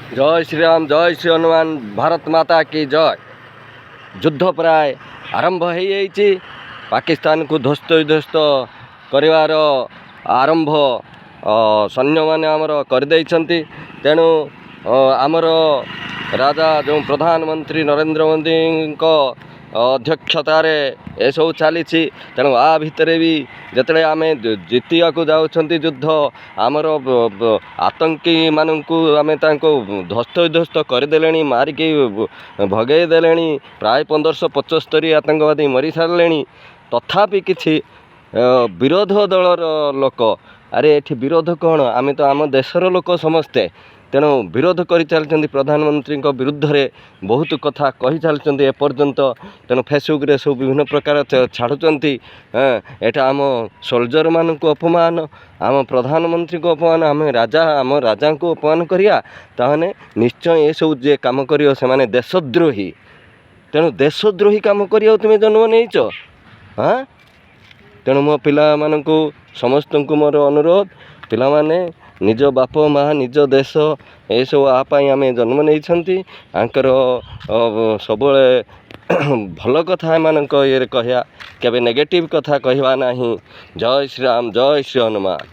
जय श्री राम, जय श्री हनुमान, भारत माता की जय। युद्ध प्राय आरंभ हो जाइए। पाकिस्तान को ध्वस्त विध्वस्त कर आरंभ सैन्य मैंने आमर करदे। तेणु आमर राजा जो प्रधानमंत्री नरेंद्र मोदी अध्यक्षतार एसबू चली। तेणु आ भितर भी जिते आम जीतिया जाऊँ युद्ध आमर आतंकी मानू आम ध्वस्त विध्वस्त करदे, मारिकी भगेदेले। प्राय 1575 आतंकवादी मरी सारे। तथापि किसी विरोध दलर लोक अरे ये विरोध कौन, आम तो आम देशर लोक समस्ते। तेणु विरोध कर चलती प्रधानमंत्री विरुद्ध रे बहुत कथा कही चलती एपर्यंत। तेणु फेसबुक रे सब विभिन्न प्रकार छाड़ुंट। एटा आम सोल्जर मान को अपमान, आम प्रधानमंत्री को अपमान, आम राजा को अपमान करिया ताहने निश्चय ये सब जे काम करियो से माने देशद्रोही। तेणु देशद्रोही काम करियो तुम जन्म नहींच। हाँ, तेणु मो पिला मानकु समस्त को मोर अनुरोध, पिला माने निज बाप माँ निज देश ये सब आपाई आम जन्म नहीं। आंकर सब भल कथा एमानक ये कहया, केबे नेगेटिव कथा कहवा नहीं। जय श्री राम, जय श्री हनुमान।